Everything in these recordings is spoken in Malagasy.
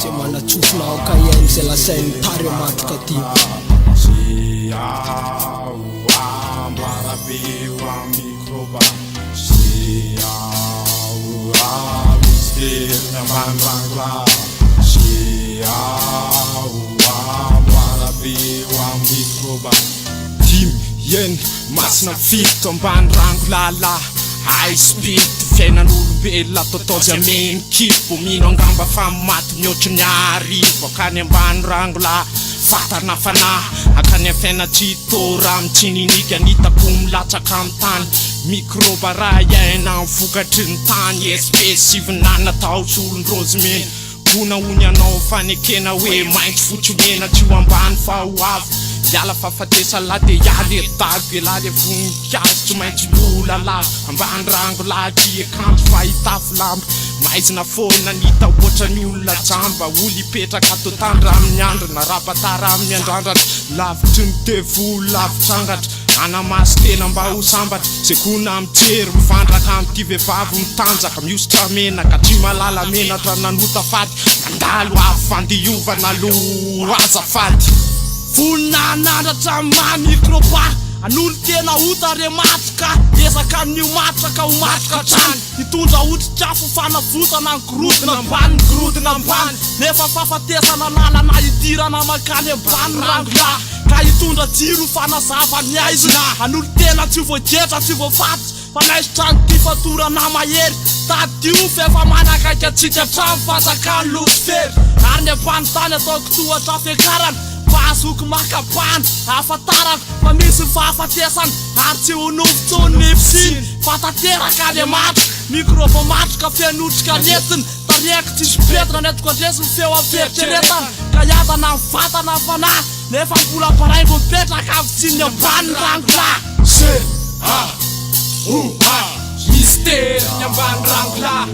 se manatsofona ka iainy zay lasainy tary matroka ty microba misterna mandrangla microba dimy eny masina fito ambany rango lala high speed fiainan'olombelona totaozy ameny kipo mino angamba fa maty mihoatra ny arivo akany ambany rango la fatana fanahy akany amin'ny fiainatsitôra amitsininika nitako milatsaka amin'ny tany microba raha iaina mivokatry ny tany espèce ivinana tao solon-drozy mena bona ony anao fanekena hoe maintso fotsomena tsy ho ambany fa ho avy iala fahafatesa la de ialy edago ela le voninkazo tsy maintsy lola lava ambany rango laty akanjo fahitafo lamba maizina foana nita oatra ny olona jamba olo ipetraka ato tandra amin'ny andro na rapatara amin'ny andrandratra lavitry ny tevo lavitrangatra anamasy tena mba ho sambatra sekona mijery mivandraka amity vehivavy mitanjaka miositra menaka tsy malala menatra nanota faty mandalo avy fandiovana lo azafady vonina nandratra ma microba an'olo tena ota re matroka ezaka amin'io matroka ho matroka trany hitondra otrikafo fanavotana ny gorodina ambany ny gorodina ambany nefa fahafatesana lalana idirana makany ambany rangola ka hitondra jiro fanazava ny aizina an'olo tena tsy voajetra tsy voafatitra fa naisotrany ty fatorana mahery tadio fefa manakaiky atsika trano fatakany losifery ary ny ambany tany ataoko tohatra fiakarana fahazoko makabany afatarako fa misy fahafatesana ary tsy honofotsony nefisiny fatateraka any matro microba matroka fianotrika letiny tariako tsisy petra netiko andresy feo averitreretana ka iatana vatana fanahy nefa mbola paraingo mipetraka avitsiny ambany rangola mystère ny ambany rangola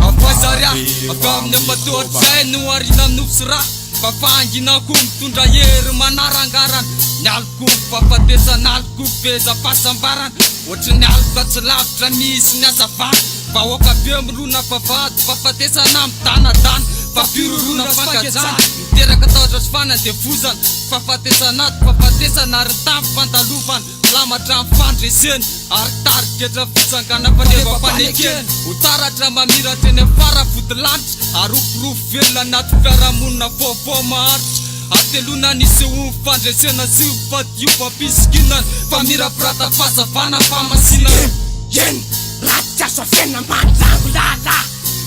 Afazaria, avy amatoatra zay no arina nofosy raha fa fanginako mitondra hery manarangarana ny aliko fahafatesana aliko feza fahasambarana ohatry ny aliko tsy lavitra misy ny azavana vahoaka be mirona vavady fahafatesana midanadana fampirorona fankajana miteraka tahotra sy fanadevozana fahafatesana fahafatesana ary tampy fandalovana lamatra mifandreseny ary tariketra fitsangana faneva-panekeny ho taratra mamiratra eny afara vodilanitra ary oporofo velona anaty fiarahamonina vaovao maharitra atelona nisy ho fandresena sy ho fadio fampisikina famirapirata fahazavana famasina eny ratsy azo avena ambany rango lala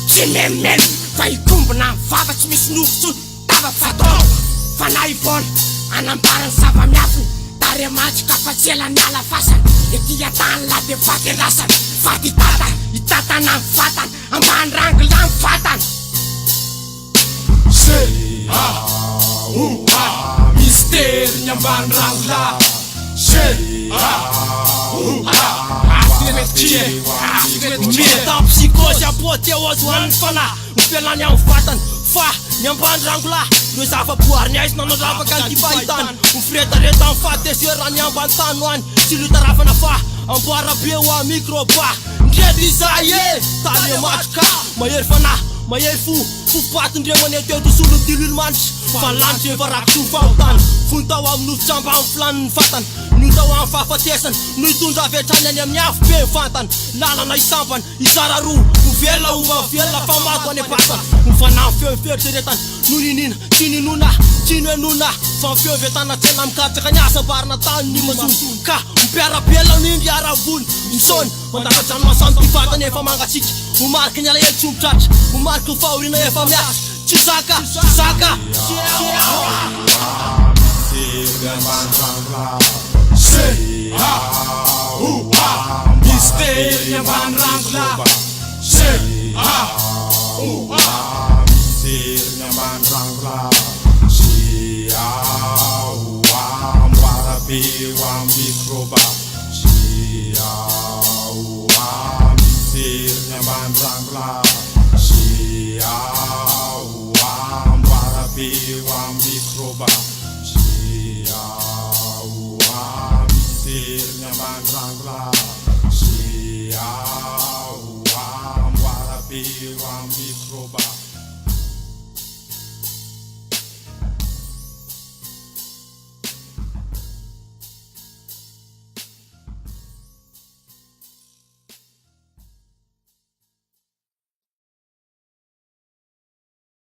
tsy memena fa ikombona mivava tsy misy nofotsony tava fatao fa na ivona anambarany zava-miafiny tare matroka fa tsy ela miala fasana ety atany la de fatendrasana faty hitatana mivatana ambany rango la mivatana mystère ny ambany rango la meta psychose apoteozy hoan'ny fanahy mifialany amin'ny vatany fa ny ambany rango la no zava-boary ny aisy nanao ravaka ny tipahitany mifiretareta amin'ny fahatesera ny ambany tany hoany tsy lotarafana fa amboara be ho a microba ndredy izay e tany matroka mahery fanahy mahery fofopatin-dremany eteto solo dililmanitra fa lanitra efa rakoso fahotany fony tao amin'ny nofotramba amin'ny filaniny vatana no tao amin'ny fahafatesana no hitondra avetrany any amin'ny afo be mivantana lalana isampana izara roa hovelona homba velona fa mato any abatana mifanahy feo fieritreretana no ninina tsy ninona tsy noenona fa mifeo vetana tsena mikatraka ny asambarina tany ny mazono ka mipiarabela nindry aravony misony mandaradranomasano ty vatana efa mangatsika ho mariky ny alahely tsy ompitratra ho mariky ho fahoriana efa miasa tsy zaka mystère ny ambany rango la mystère ny ambany rango la mboara be ho a microba mystère ny ambany rango la mboara be ho a microba mystère ny ambany rango la roba